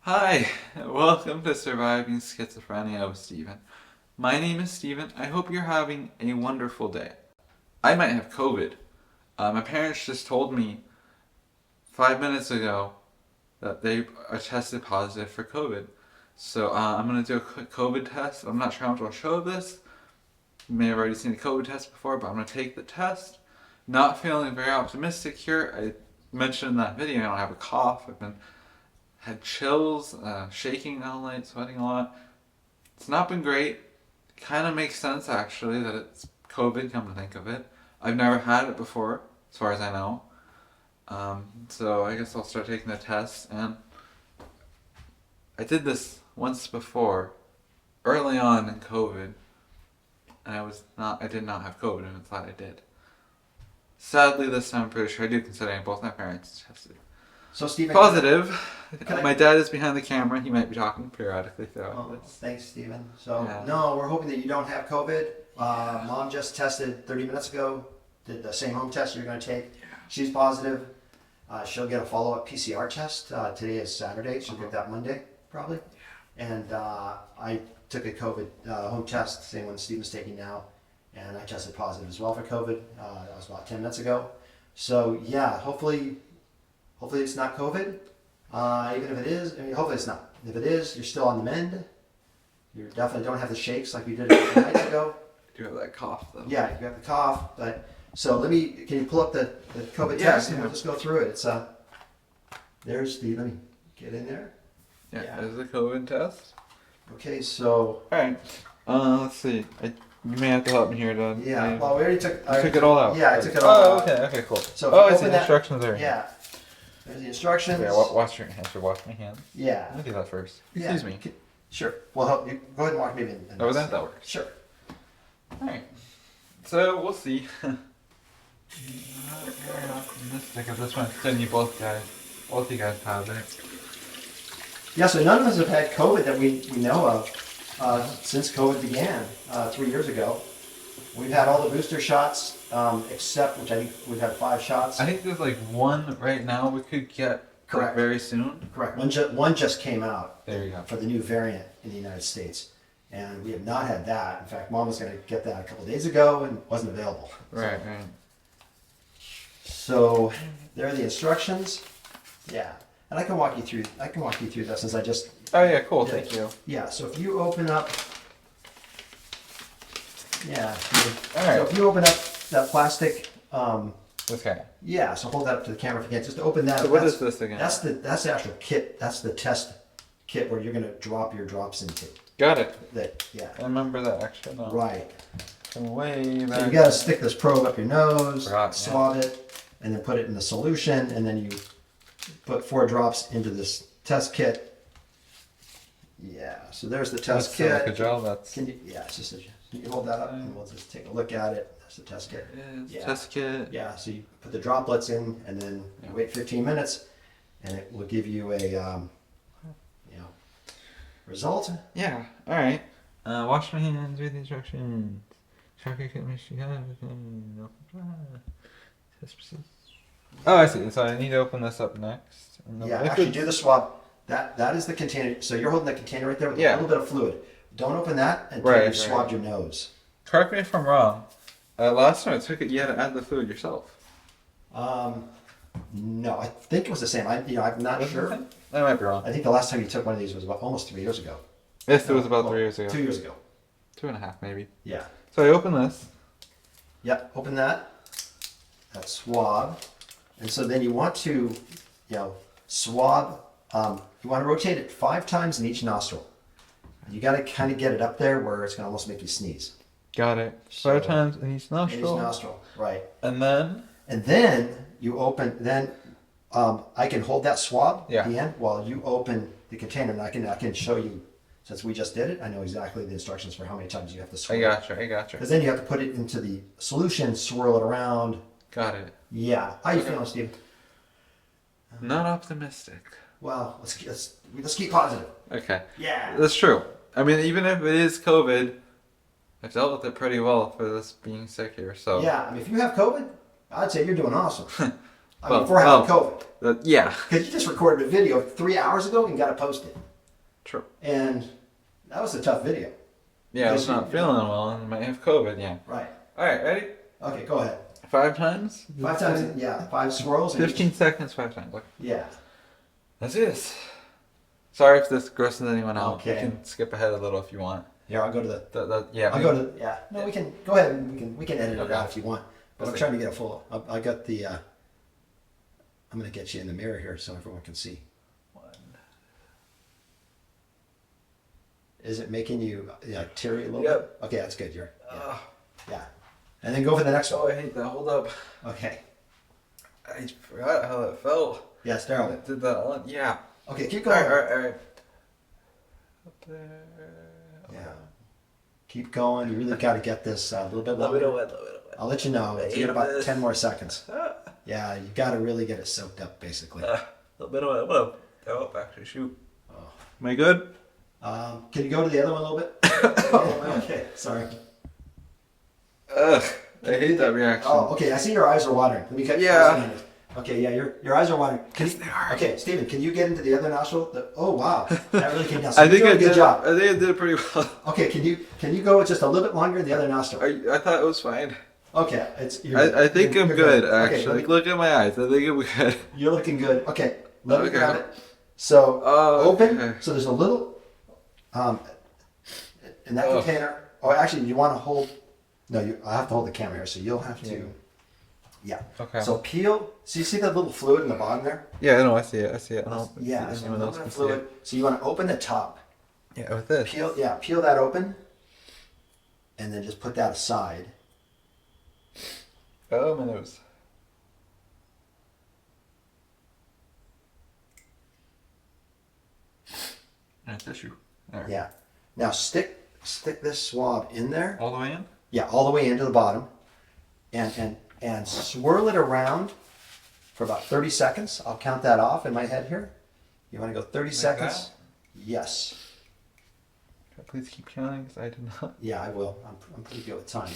Hi, welcome to Surviving Schizophrenia with Steven. My name is Steven. I hope you're having a wonderful day. I might have COVID. My parents just told me 5 minutes ago that they are tested positive for COVID. So I'm going to do a quick COVID test. I'm not sure how much I'll show this. You may have already seen the COVID test before, but I'm going to take the test. Not feeling very optimistic here. I mentioned in that video I don't have a cough. Had chills, shaking all night, sweating a lot. It's not been great. Kind of makes sense actually that it's COVID, come to think of it. I've never had it before, as far as I know. So I guess I'll start taking the test. And I did this once before, early on in COVID, and I did not have COVID, and I thought I did. Sadly, this time I'm pretty sure I do, considering both my parents tested So Stephen, positive. Can I- My dad is behind the camera. He might be talking periodically throughout this. thanks, Stephen. So Yeah. no, we're hoping that you don't have COVID. Mom just tested 30 minutes ago. Did the same home test you're going to take. She's positive. She'll get a follow-up PCR test. Today is Saturday. She'll get that Monday probably. And I took a COVID home test, same one Stephen's taking now, and I tested positive as well for COVID. That was about 10 minutes ago. So yeah, hopefully it's not COVID. Even if it is, hopefully it's not. If it is, you're still on the mend. You definitely don't have the shakes like you did a few nights ago. I do have that cough though. Yeah, you have the cough. But so can you pull up the COVID Yeah, test and yeah. we'll just go through it. It's there's the, let me get in there. Yeah, there's the COVID test. Okay, so Alright. Let's see. You may have to help me here, Dad. yeah, well we already took. You took it all out. Yeah, I took it all Oh, out. okay, cool. So if oh, you I see open the that- instructions there. Yeah, there's the instructions. Okay, wash your hands. Wash my hands. Yeah. Let me do that first. Yeah. Excuse me. Sure. Well, help you. Go ahead and walk me in. Oh, that works. Sure. Alright. So, we'll see. Not very optimistic at this one. Then you both you guys have it. Yeah, so none of us have had COVID that we know of since COVID began 3 years ago. We've had all the booster shots, except, which I think we've had 5 shots. I think there's like one right now we could get Correct. very soon. Correct. One just came out There you go. for the new variant in the United States. And we have not had that. In fact, Mom was going to get that a couple days ago and wasn't available. Right. So there are the instructions. Yeah. And I can walk you through that since I just... Oh yeah, cool. Yeah. Thank you. Yeah, so if you open up... Yeah. All right. So if you open up that plastic... Okay. yeah, so hold that up to the camera if you can. Just open that. So what is this again? That's the actual kit. That's the test kit where you're going to drop your drops into. Got it. That, yeah. I remember that actually. No. Right. From way back. So you got to stick this probe up your nose, Right, yeah. swab it, and then put it in the solution, and then you put 4 drops into this test kit. Yeah, so there's the test kit. Like a gel. That's. Can you? Yeah, it's just you hold that up, and we'll just take a look at it. That's the test kit. Yeah. Test kit. Yeah, so you put the droplets in, and then you wait 15 minutes, and it will give you a result. Yeah. All right. Wash my hands. Read the instructions. Check your kit. Make sure you have everything. Test proceed. Oh, I see. So I need to open this up next. And the Yeah, liquid- actually do the swab. That is the container. So you're holding the container right there with Yeah. a little bit of fluid. Don't open that until Right, you've swabbed right. your nose. Correct me if I'm wrong. Last time I took it, you had to add the fluid yourself. No, I think it was the same. I'm not Was it sure. the same? I might be wrong. I think the last time you took one of these was about almost 3 years ago. Yes, it was about Well, 3 years ago. 2 years ago. 2.5 maybe. Yeah. So I open this. Yep. Open that swab, and so then you want to, swab. You want to rotate it 5 times in each nostril. You got to kind of get it up there where it's going to almost make you sneeze. Got it. So- 5 times in each In nostril. each nostril, right? And then. And then you open. Then I can hold that swab Yeah. at the end while you open the container, and I can show you. Since we just did it, I know exactly the instructions for how many times you have to I swirl. gotcha. Because then you have to put it into the solution, swirl it around. Got it. Yeah. How you feeling, Steve? Not optimistic. Well, let's keep positive. Okay. Yeah. That's true. I mean, even if it is COVID, I've dealt with it pretty well for this being sick here. So. Yeah. I mean, if you have COVID, I'd say you're doing awesome. I mean, for having COVID. Yeah. Because you just recorded a video 3 hours ago and got it posted. True. And that was a tough video. Yeah, I was not feeling well and might have COVID, yeah. Right. Alright, ready? Okay, go ahead. 5 times? 5 times, yeah. 5 swirls. 15 seconds, 5 times. Look. Yeah. That's it. Sorry if this grosses anyone out. Okay. You can skip ahead a little if you want. Here, I'll go to the. Yeah. I'll go to yeah. No, we can go ahead and we can edit it Okay. out if you want. But I'm Okay. trying to get a full. I got the. I'm gonna get you in the mirror here so everyone can see. 1. Is it making you teary a little Yep. bit? Okay, that's good. You're. Yeah. And then go for the next Oh, one. I hate that. Hold up. Okay. I forgot how that felt. Yeah, sterile. Did that on? Yeah. Okay, keep going. Alright. Up there. Yeah. Keep going. You really got to get this a little bit longer. Little bit. I'll let you know. I You hate get about this. 10 more seconds. Yeah, you got to really get it soaked up, basically. A little bit of it. Oh, actually, shoot. Am I good? Can you go to the other one a little bit? Yeah, okay, sorry. Ugh, I hate that reaction. Oh, okay. I see your eyes are watering. Let me cut. Yeah. Okay, yeah, your eyes are watering. Yes, they are. Okay, Steven, can you get into the other nostril? Oh wow, that really came down. I think you're doing a good job. I think I did it pretty well. Okay, can you go just a little bit longer in the other nostril? I thought it was fine. Okay, I think I'm you're good, Okay, actually. Look at my eyes. I think I'm good. you're looking good. Okay, let me Okay. grab it. So open. okay. So there's a little in that container. Oh, actually, you want to hold. No, I have to hold the camera here, so you'll have to. Yeah. Okay. So peel. So you see that little fluid in the bottom there? Yeah, I know. I see it. I don't know if Yeah. So a anyone little else bit can of see fluid. it. So you want to open the top. Yeah, with this. Peel that open, and then just put that aside. Oh, my nose. And tissue. There. Yeah. Now stick this swab in there. All the way in? Yeah, all the way into the bottom, and swirl it around for about 30 seconds. I'll count that off in my head here. You want to go 30 seconds? that? Yes. Please keep counting, because I did not. Yeah, I will. I'm pretty good with time.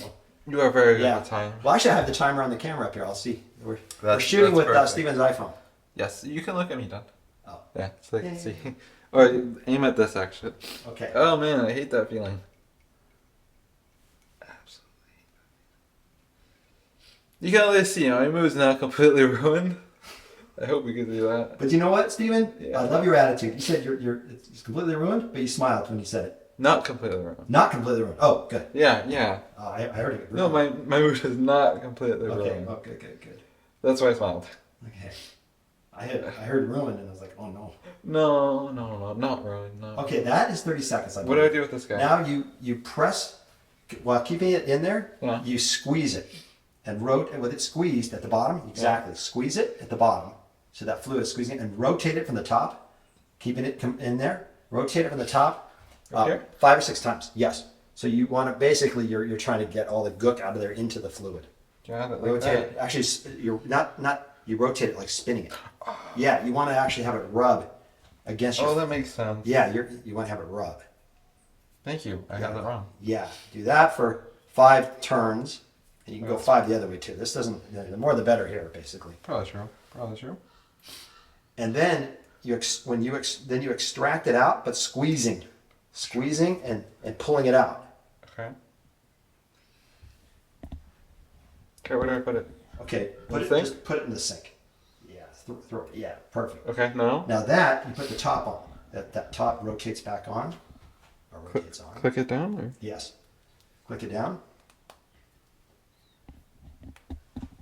You are very good Yeah. with time. Well, actually, I have the timer on the camera up here. I'll see. We're That's shooting with perfect. Steven's iPhone. Yes, you can look at me, Don. Oh. Yeah, so they can Yeah. see. Or aim at this, actually. Okay. Oh, man, I hate that feeling. Absolutely. You can always see, my mood's not completely ruined. I hope we can do that. But you know what, Steven? Yeah. I love your attitude. You said it's completely ruined, but you smiled when you said it. Not completely ruined. Not completely ruined. Oh, good. Yeah. I heard it. No, my mood is not completely Okay. ruined. Oh, good. That's why I smiled. Okay. I heard ruined, and I was like, oh no. No, not ruined. No. Okay, that is 30 seconds. What do I do with this guy? Now you press, while keeping it in there, Yeah. you squeeze it. And with it squeezed at the bottom, exactly. Squeeze it at the bottom, so that fluid is squeezing, and rotate it from the top, keeping it in there. Rotate it from the top, Okay. 5 or 6 times. Yes. So you want to basically you're trying to get all the gook out of there into the fluid. Got it. Like Rotate that. it. Actually, you're not you rotate it like spinning it. Yeah, you want to actually have it rub against your. Oh, that makes sense. Yeah, you want to have it rub. Thank you. I got that wrong. Yeah, do that for 5 turns, and you can go 5 the other way too. This doesn't. The more the better here, basically. Probably true. And then you extract it out, but squeezing and pulling it out. Okay. Okay, where do I put it? Okay, just put it in the sink. Yeah, throw it. Yeah, perfect. Okay, no. Now that you put the top on. That top rotates back on. Or rotates on. Click it down, or? Yes. Click it down.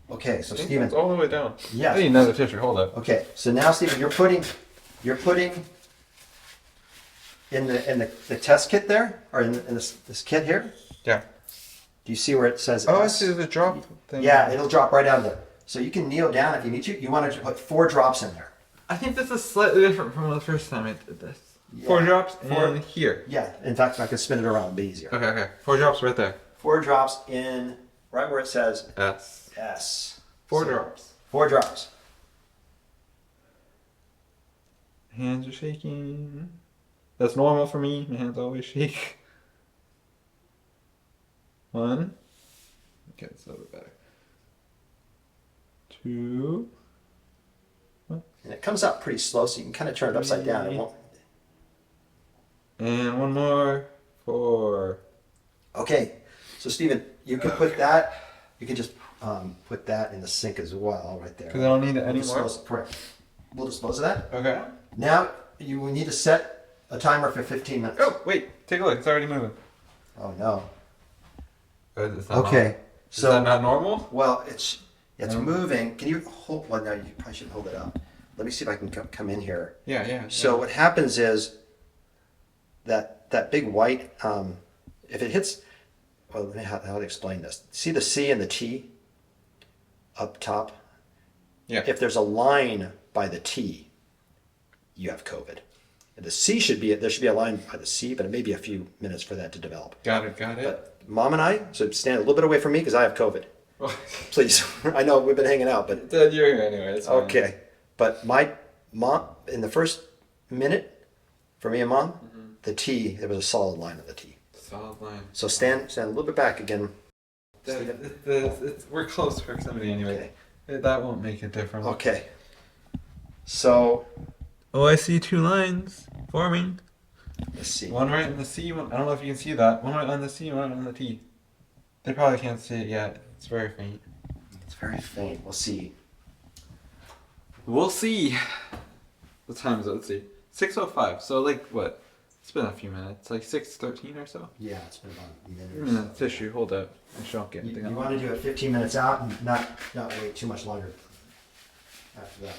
Okay, so Steven. It's all the way down. Yeah. I need another tissue. Hold up. Okay, so now Steven, you're putting in the test kit there, or in this kit here. Yeah. Do you see where it says? Oh, I S? see the drop thing. Yeah, it'll drop right out of there. So you can kneel down if you need to. You want to put 4 drops in there. I think this is slightly different from the first time I did this. Yeah. 4 drops Four. in here. Yeah, in fact, I could spin it around, it'd be easier. Okay. 4 drops right there. 4 drops in right where it says S. S. 4 So, drops. 4 drops. Hands are shaking. That's normal for me. My hands always shake. 1. Okay, it's a little bit better. 2. And it comes out pretty slow, so you can kind of turn it upside down. It won't. And one more. 4. Okay, so Stephen, you can put that. You can just put that in the sink as well, right there. Because I don't need it anymore. Correct. We'll dispose of that. Okay. Now we need to set a timer for 15 minutes. Oh, wait. Take a look. It's already moving. Oh no. Is that Okay. Is that not normal? Well, it's moving. Can you hold? Well, no, you probably should hold it up. Let me see if I can come in here. Yeah. So what happens is that big white, if it hits, well, let me how to explain this. See the C and the T up top? Yeah. If there's a line by the T, you have COVID. And the C there should be a line by the C, but it may be a few minutes for that to develop. Got it. But Mom and I, so stand a little bit away from me because I have COVID. Please. I know we've been hanging out, but Dad, you're here anyway. It's fine. okay. But my mom, in the first minute, for me and Mom, the T, there was a solid line of the T. Solid line. So stand a little bit back again. We're close proximity anyway. Okay. That won't make a difference. Okay. So Oh, I see 2 lines forming. let's see. One right in the C. One, I don't know if you can see that. One right on the C. One right on the T. They probably can't see it yet. It's very faint. It's very faint. We'll see. We'll see. What time is it? Let's see. 6:05. So like what? It's been a few minutes. Like 6:13 or so. Yeah, it's been about a minute. Or so. Tissue. Hold up. I shan't get anything. You want to do it 15 minutes out and not wait too much longer after that.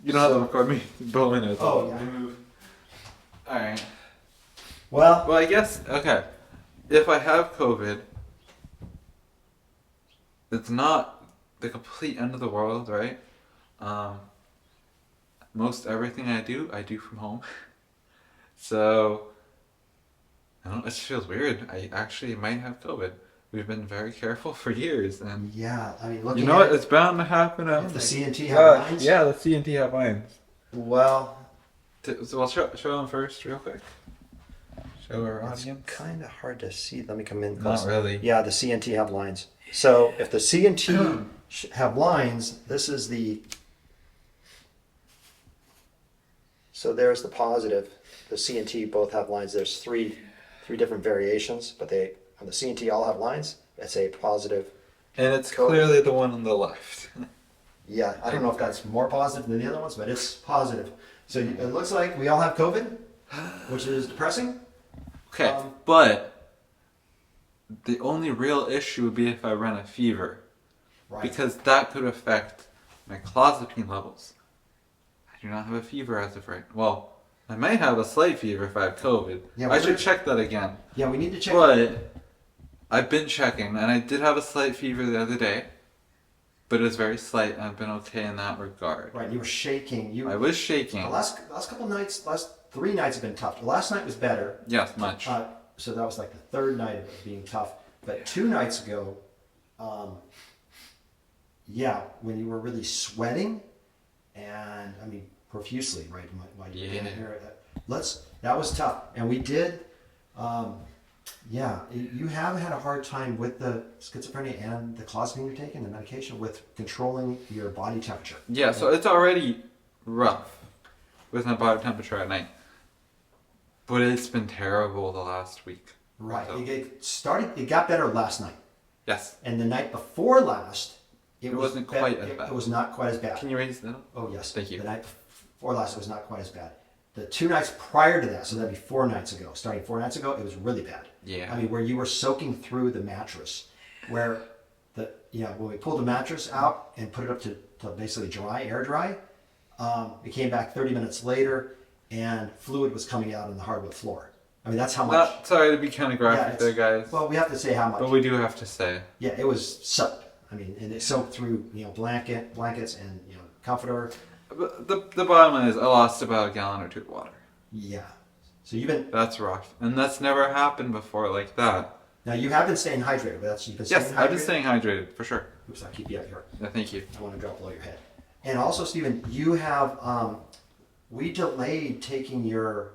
You don't have to record me. Bow in it. Oh, yeah. Move. All right. Well, I guess okay. If I have COVID, it's not the complete end of the world, right? Most everything I do from home. So I don't know, it just feels weird. I actually might have COVID. We've been very careful for years, and yeah, I mean, looking you know at what? It's bound to happen. if the C and T have lines. Yeah, the C and T have lines. Well, So I'll show them first, real quick. Show our it's audience. kind of hard to see. Let me come in Not close. really. Yeah, the C and T have lines. So if the C and T have lines, this is the. So there's the positive. The C and T both have lines. There's three different variations, but they on the C and T all have lines. It's a positive. And it's COVID. clearly the one on the left. Yeah, I don't know if that's more positive than the other ones, but it's positive. So it looks like we all have COVID, which is depressing. Okay, but the only real issue would be if I ran a fever, Right. because that could affect my clozapine levels. I do not have a fever as of right. Well, I might have a slight fever if I have COVID. Yeah, I should check that again. Yeah, we need to check. But I've been checking, and I did have a slight fever the other day, but it was very slight, and I've been okay in that regard. Right, you were shaking. I was shaking. The last couple nights, last 3 nights have been tough. The last night was better. Yes, much. So that was like the third night of it being tough. But 2 nights ago, when you were really sweating, and I mean profusely, right? While you were in here, that was tough. And we did, you have had a hard time with the schizophrenia and the clozapine you're taking, the medication, with controlling your body temperature. Yeah, so it's already rough with my body temperature at night. But it's been terrible the last week. Right. So. It got better last night. Yes. And the night before last, it wasn't quite as bad. It was not quite as bad. Can you raise that up? Oh, yes. Thank you. The night before last, it was not quite as bad. The 2 nights prior to that, so that'd be 4 nights ago, starting 4 nights ago, it was really bad. Yeah. I mean, where you were soaking through the mattress, where when we pulled the mattress out and put it up to basically air dry, we came back 30 minutes later and fluid was coming out on the hardwood floor. I mean, that's how much. Sorry to be kind of graphic there, guys. Well, we have to say how much. But we do have to say. Yeah, it was soaked. I mean, and it soaked through, blankets and, comforter. But the bottom line is I lost about a gallon or 2 of water. Yeah. So you've been. That's rough. And that's never happened before like that. Now, you have been staying hydrated, but you've been staying hydrated? Yes, I've been staying hydrated, for sure. Oops, I'll keep you up here. Yeah, thank you. I want to drop below your head. And also, Stephen, you have, we delayed taking your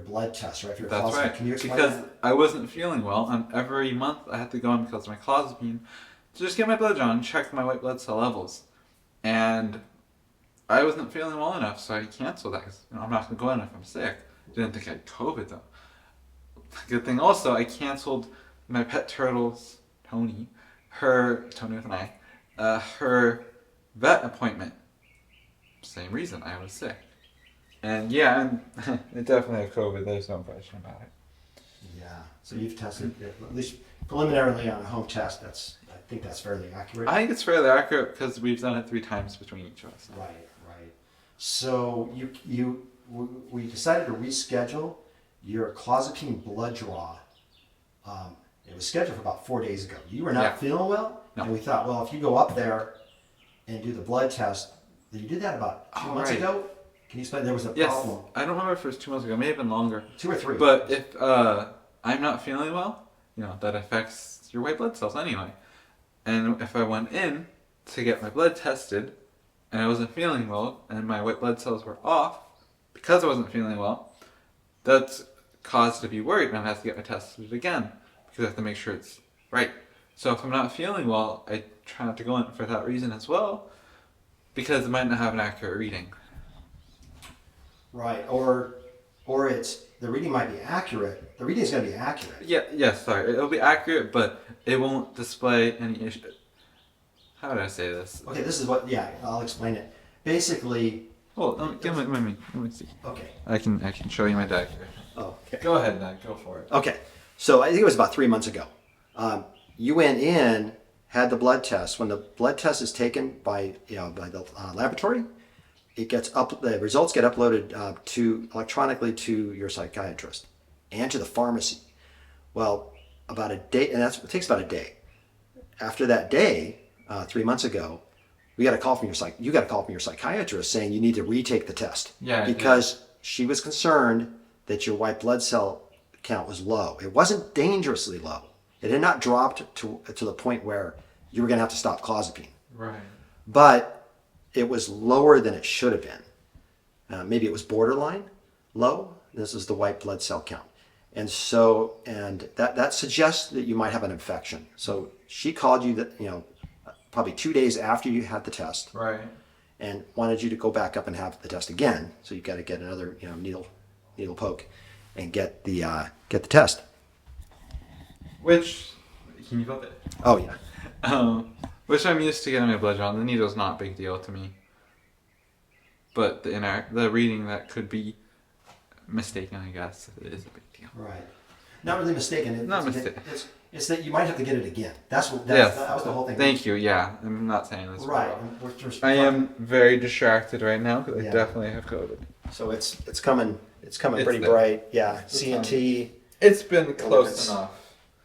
blood test, right? For your That's clozapine. right. Can you explain because that? I wasn't feeling well, and every month I had to go in because of my clozapine to just get my blood drawn and check my white blood cell levels. And I wasn't feeling well enough, so I canceled that because I'm not going to go in if I'm sick. Didn't think I had COVID though. Good thing also, I canceled my pet turtle's, Toni with an I, her vet appointment. Same reason, I was sick. And yeah, I definitely have COVID, there's no question about it. Yeah. So you've tested, at least preliminarily on a home test, I think that's fairly accurate. I think it's fairly accurate because we've done it 3 times between each of us. Right. So we decided to reschedule your clozapine blood draw. It was scheduled for about 4 days ago. You were not feeling well, No. and we thought, well, if you go up there and do the blood test, you did that about 2 months ago. Can you explain? There was a problem. I don't remember if it was 2 months ago. It may have been longer. 2 or 3. But if I'm not feeling well, that affects your white blood cells anyway. And if I went in to get my blood tested and I wasn't feeling well and my white blood cells were off because I wasn't feeling well, that's cause to be worried and I have to get my tested again because I have to make sure it's right. So if I'm not feeling well, I try not to go in for that reason as well because it might not have an accurate reading. Right, or the reading might be accurate. The reading is going to be accurate. Yes, sorry. It'll be accurate, but it won't display any issue. How did I say this? Okay, this is what. Yeah, I'll explain it. Basically. Well, let me see. Okay. I can show you my deck here. Oh, okay. Go ahead, Dad. Go for it. Okay, so I think it was about 3 months ago. You went in, had the blood test. When the blood test is taken by the laboratory, it gets the results get uploaded electronically to your psychiatrist and to the pharmacy. Well, about a day, and it takes about a day. After that day, 3 months ago, you got a call from your psychiatrist saying you need to retake the test. Yeah. Because she was concerned that your white blood cell count was low. It wasn't dangerously low. It had not dropped to the point where you were going to have to stop clozapine. Right. But it was lower than it should have been. Maybe it was borderline low. This is the white blood cell count. And that suggests that you might have an infection. So she called you probably 2 days after you had the test. Right. And wanted you to go back up and have the test again. So you got to get another needle poke and get the test. Which can you flip it? Oh yeah. Which I'm used to getting my blood drawn. The needle's not a big deal to me. But the reading that could be mistaken, I guess, it is a big deal. Right. Not really mistaken. Not mistaken. It's that you might have to get it again. That was the whole thing. Thank you. Yeah, I'm not saying this. Right. I am very distracted right now because I definitely have COVID. So it's coming. It's coming pretty there. bright. Yeah. CNT. It's been close enough.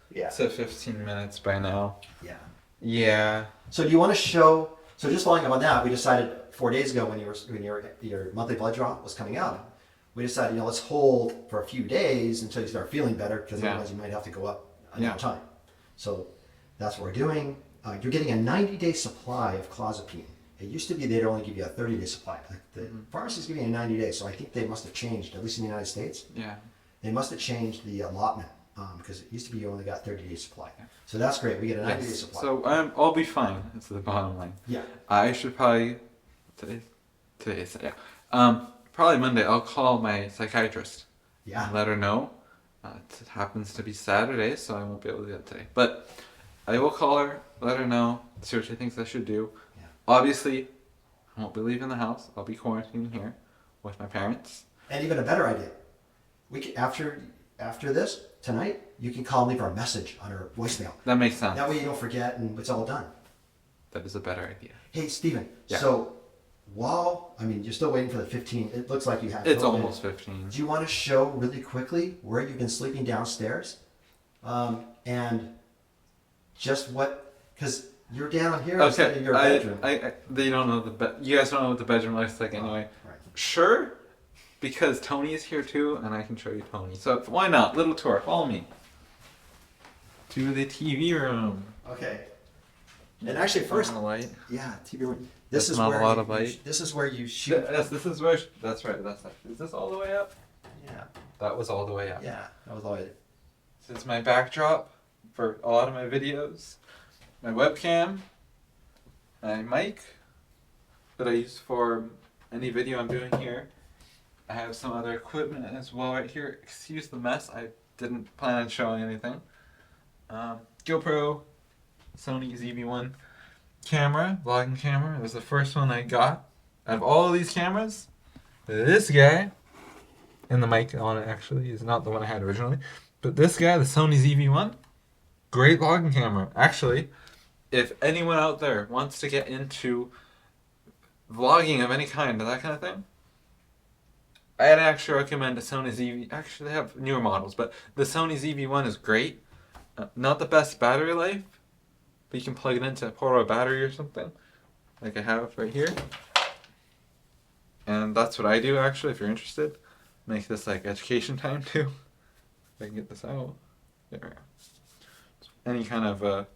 Yeah. To 15 minutes by now. Yeah. Yeah. So do you want to show? So just following up on that, we decided 4 days ago when your monthly blood draw was coming out, we decided let's hold for a few days until you start feeling better because otherwise you might have to go up another time. So that's what we're doing. You're getting a 90-day supply of clozapine. It used to be they'd only give you a 30-day supply. The pharmacy's giving you a 90 days, so I think they must have changed, at least in the United States. Yeah. They must have changed the allotment because it used to be you only got 30-day supply. So that's great. We get a 90-day supply. So I'll be fine. That's the bottom line. Yeah. I should probably today's probably Monday. I'll call my psychiatrist. Yeah. And let her know. It happens to be Saturday, so I won't be able to do that today. But I will call her, let her know, see what she thinks I should do. Yeah. Obviously, I won't be leaving the house. I'll be quarantining here with my parents. And even a better idea, we can, after this tonight, you can call and leave her a message on her voicemail. That makes sense. That way you don't forget and it's all done. That is a better idea. Hey, Stephen. Yeah. So you're still waiting for the 15. It looks like you have. It's COVID. almost 15. Do you want to show really quickly where you've been sleeping downstairs, and just because you're down here instead of your bedroom? They don't know you guys don't know what the bedroom looks like anyway. Right. Sure, because Toni is here too, and I can show you Toni. So why not? Little tour. Follow me to the TV room. Okay. And actually, first, the light. yeah, TV room. This is not a lot of light. This is where you shoot. This is where. That's right. Is this all the way up? Yeah. That was all the way up. Yeah, that was all it. This is my backdrop for a lot of my videos. My webcam. My mic that I use for any video I'm doing here. I have some other equipment as well right here. Excuse the mess. I didn't plan on showing anything. GoPro, Sony ZV-1 camera, vlogging camera. It was the first one I got. Out of all of these cameras, this guy, and the mic on it actually, is not the one I had originally. But this guy, the Sony ZV-1, great vlogging camera. Actually, if anyone out there wants to get into vlogging of any kind, that kind of thing, I'd actually recommend a Sony ZV. Actually, they have newer models, but the Sony ZV-1 is great. Not the best battery life, but you can plug it into a portable battery or something, like I have right here. And that's what I do actually. If you're interested, make this like education time too. If I can get this out. There we go. Any kind of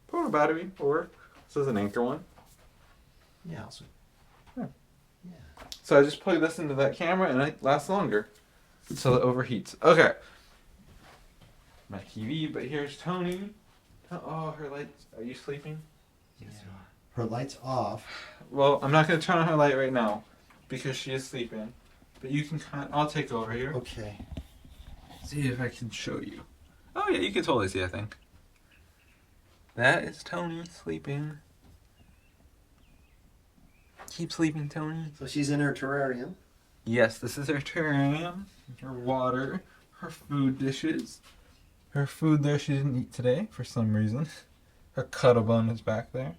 portable battery will work. This is an Anchor one. Yeah. Also, Yeah. yeah. So I just plug this into that camera and it lasts longer. So it overheats. Okay. My TV, but here's Toni. Oh, her lights. Are you sleeping? Yes, you are. Her light's off. Well, I'm not going to turn on her light right now because she is sleeping. But you can I'll take over here. Okay. See if I can show you. Oh yeah, you can totally see, I think. That is Toni sleeping. Keep sleeping, Toni. So she's in her terrarium. Yes, this is her terrarium, her water, her food dishes. Her food there she didn't eat today for some reason. Her cuddle bone is back there.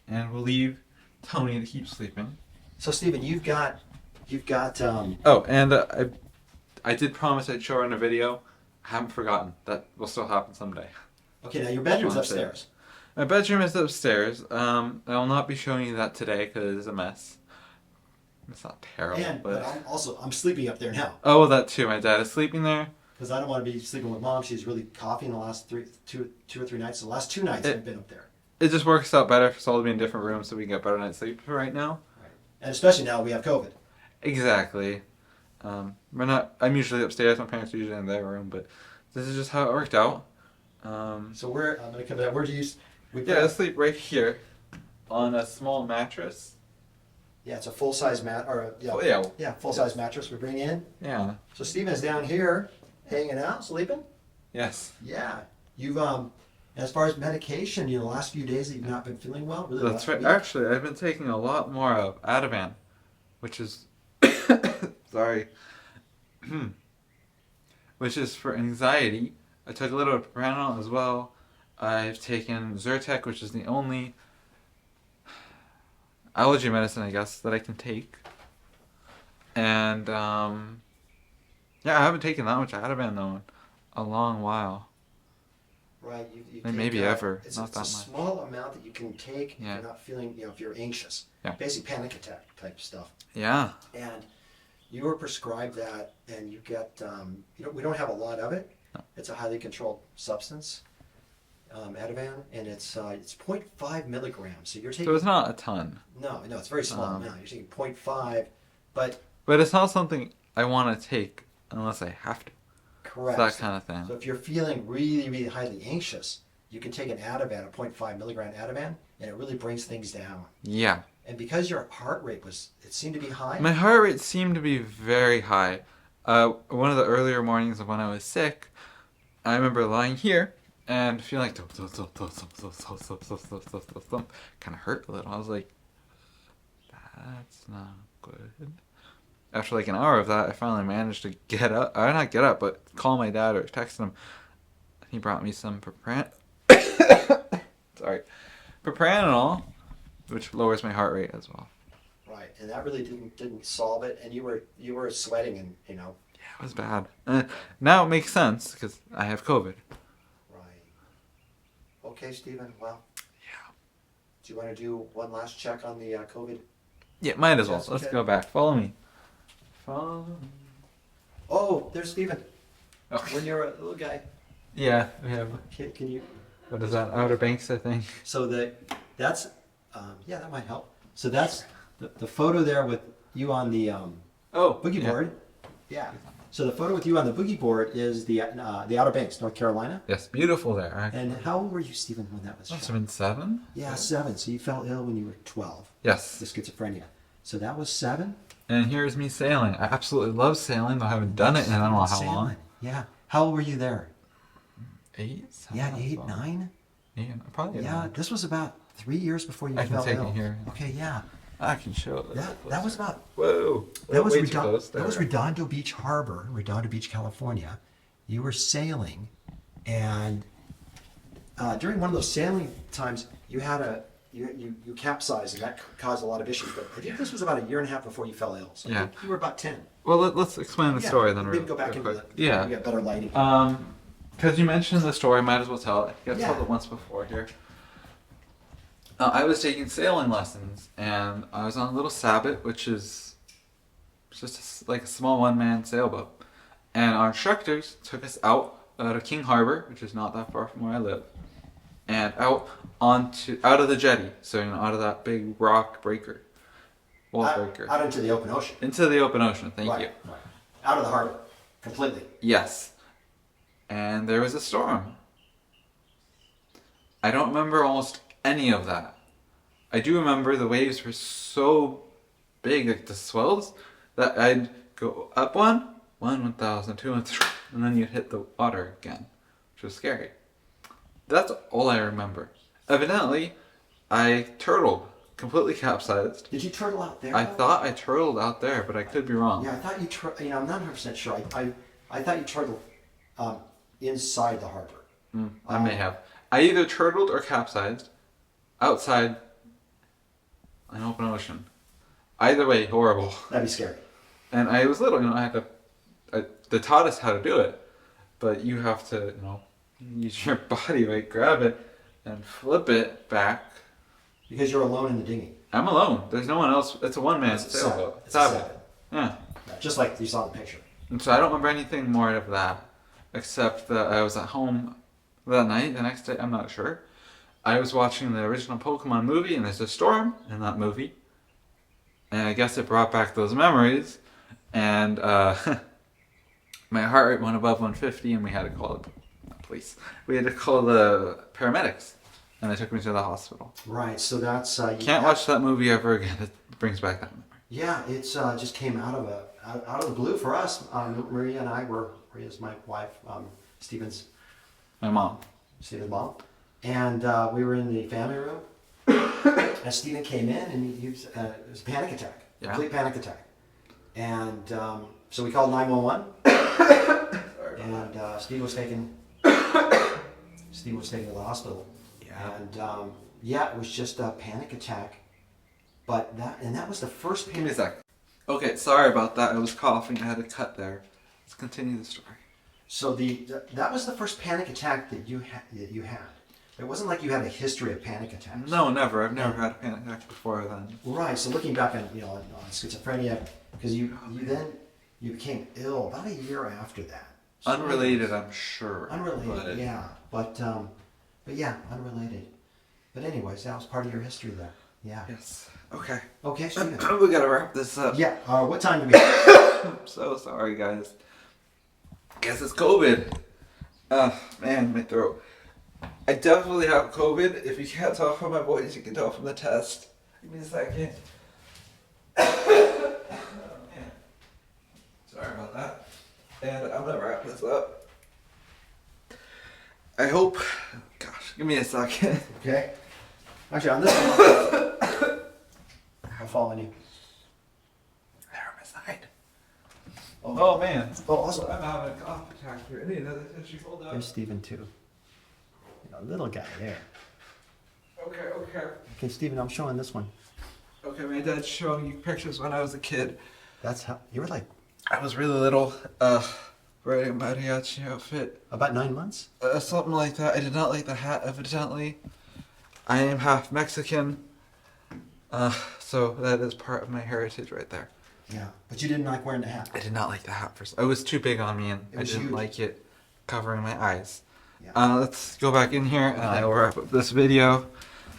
And we'll leave Toni to keep sleeping. So Stephen, you've got Oh, and I did promise I'd show her in a video. I haven't forgotten. That will still happen someday. Okay, now your bedroom's upstairs. My bedroom is upstairs. I will not be showing you that today because it's a mess. It's not terrible, But I'm sleeping up there now. Oh, well, that too. My dad is sleeping there. Because I don't want to be sleeping with Mom. She's really coughing the last two or three nights. The last 2 nights I've been up there. It just works out better for us all to be in different rooms so we can get better night's sleep right now. Right. And especially now we have COVID. Exactly. I'm usually upstairs. My parents are usually in their room, but this is just how it worked out. So I'm going to come down. Where do you... I sleep right here on a small mattress. Yeah, it's a full-size full-size mattress we bring in. Yeah. So Stephen's down here, hanging out, sleeping. Yes. Yeah. You've as far as medication, the last few days that you've not been feeling well. Really. That's right. Actually, I've been taking a lot more of Ativan, which is sorry, which is for anxiety. I took a little of propranolol as well. I've taken Zyrtec, which is the only allergy medicine, I guess, that I can take. And, I haven't taken that much Ativan, though, in a long while. Right. You Maybe ever. It's not that much. It's a small amount that you can take if Yeah. you're not feeling, if you're anxious. Yeah. Basic panic attack type stuff. Yeah. And you were prescribed that, and you get, we don't have a lot of it. No. It's a highly controlled substance, Ativan, and it's 0.5 milligrams. So you're taking... So it's not a ton. No, it's a very small amount. You're taking 0.5, but... But it's not something I want to take unless I have to. Correct. It's that kind of thing. So if you're feeling really, really highly anxious, you can take an Ativan, a 0.5 milligram Ativan, and it really brings things down. Yeah. And because your heart rate it seemed to be high. My heart rate seemed to be very high. One of the earlier mornings of when I was sick, I remember lying here and feeling like kind of hurt a little. I was like, that's not good. After like an hour of that, I finally managed to get up. Not get up, but call my dad or text him. He brought me some propranolol, which lowers my heart rate as well. Right, and that really didn't solve it. And you were sweating, and Yeah, it was bad. Now it makes sense because I have COVID. Right. Okay, Stephen. Well. Yeah. Do you want to do one last check on the COVID? Yeah, might as well. Yes, Let's okay. go back. Follow me. Follow me. Oh, there's Stephen. Okay. When you're a little guy. Yeah, we have. Can you? What is that? Outer Banks, I think. So that's that might help. So that's the photo there with you on the boogie board. Yeah. So the photo with you on the boogie board is the Outer Banks, North Carolina. Yes, beautiful there. And how old were you, Stephen, when that was Must shot? have been 7. Yeah, 7. So you fell ill when you were 12. Yes. The schizophrenia. So that was 7. And here's me sailing. I absolutely love sailing, though I haven't done it in I don't know how long. Yeah. How old were you there? 8? Yeah, 8, 9? Yeah, probably. Yeah, this was about 3 years before you I can fell take ill. it here. Okay, yeah. I can show it. That was about... Whoa. That was, Way too close. that was Redondo Beach Harbor, Redondo Beach, California. You were sailing, and during one of those sailing times, you had you capsized, and that caused a lot of issues. But I think this was about 1.5 years before you fell ill. So I think you were about 10. Well, let's explain the story then. Maybe go back into quick. it. Yeah. You get better lighting. Because you mentioned the story, might as well tell it. I've told it once before here. I was taking sailing lessons, and I was on a little Sabot, which is just like a small one-man sailboat. And our instructors took us out of King Harbor, which is not that far from where I live, and out of the jetty, so out of that big rock breaker, wall breaker, out into the open ocean. Into the open ocean. Thank you. Right. Out of the harbor, completely. Yes. And there was a storm. I don't remember almost any of that. I do remember the waves were so big, like the swells, that I'd go up 1,000, 2, and 3, and then you'd hit the water again, which was scary. That's all I remember. Evidently, I turtled, completely capsized. Did you turtle out there? I thought I turtled out there, but I could be wrong. Yeah, I thought you I'm not 100% sure. I thought you turtled inside the harbor. I may have. I either turtled or capsized outside an open ocean. Either way, horrible. That'd be scary. And I was little, they taught us how to do it, but you have to, use your body weight, grab it, and flip it back. Because you're alone in the dinghy. I'm alone. There's no one else. It's a one-man sailboat. It's a Sabot. Yeah. Just like you saw in the picture. And so I don't remember anything more of that, except that I was at home that night. The next day, I'm not sure. I was watching the original Pokemon movie, and there's a storm in that movie. And I guess it brought back those memories. And my heart rate went above 150, and we had to call the police. We had to call the paramedics, and they took me to the hospital. Right, so that's... Can't watch that movie ever again. It brings back that memory. Yeah, it's just came out of the blue for us. Maria and I Maria's my wife, Stephen's mom. And we were in the family room, and Stephen came in, and it was a panic attack, complete panic attack. And so we called 911, and Steve was taken to the hospital. Yeah. And it was just a panic attack. But that was the first panic. Give me a sec. Okay, sorry about that. I was coughing. I had to cut there. Let's continue the story. So that was the first panic attack that you had. It wasn't like you had a history of panic attacks. No, never. I've never had a panic attack before then. Right. So looking back on schizophrenia, because you became ill about a year after that. So unrelated, I'm sure. Unrelated, yeah. But yeah, unrelated. But anyways, that was part of your history there. Yeah. Yes. Okay. Okay, Stephen. We gotta wrap this up. Yeah. What time do we have? I'm so sorry, guys. Guess it's COVID. Man, my throat. I definitely have COVID. If you can't tell from my voice, you can tell from the test. Give me a second. Oh, man. Sorry about that. And I'm gonna wrap this up. I hope... Gosh, give me a second. Okay. Actually, on this one, I'm following you. There on my side. Oh man. Oh, also, I'm having a cough attack here. I need another tissue. Hold up. there's Stephen too. A little guy there. Okay. Okay, Stephen, I'm showing this one. Okay, my dad's showing you pictures when I was a kid. That's how you were like I was really little. Wearing a mariachi outfit. about 9 months. Something like that. I did not like the hat, evidently. I am half Mexican. So that is part of my heritage right there. Yeah, but you didn't like wearing the hat. I did not like the hat first. It was too big on me, and I didn't huge. like it covering my eyes. Yeah. Let's go back in here, and I will wrap up this video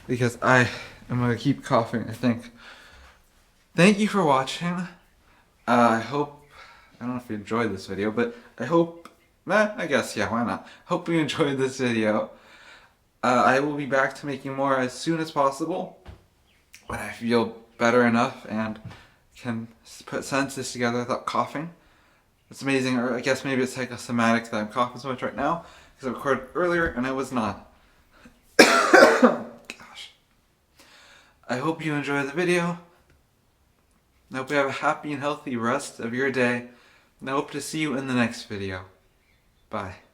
because I am going to keep coughing, I think. Thank you for watching. I hope, I don't know if you enjoyed this video, but I hope, I guess, yeah, why not? Hope you enjoyed this video. I will be back to making more as soon as possible when I feel better enough and can put sentences together without coughing. It's amazing, or I guess maybe it's psychosomatic that I'm coughing so much right now because I recorded earlier and I was not. Gosh. I hope you enjoyed the video. I hope you have a happy and healthy rest of your day. And I hope to see you in the next video. Bye.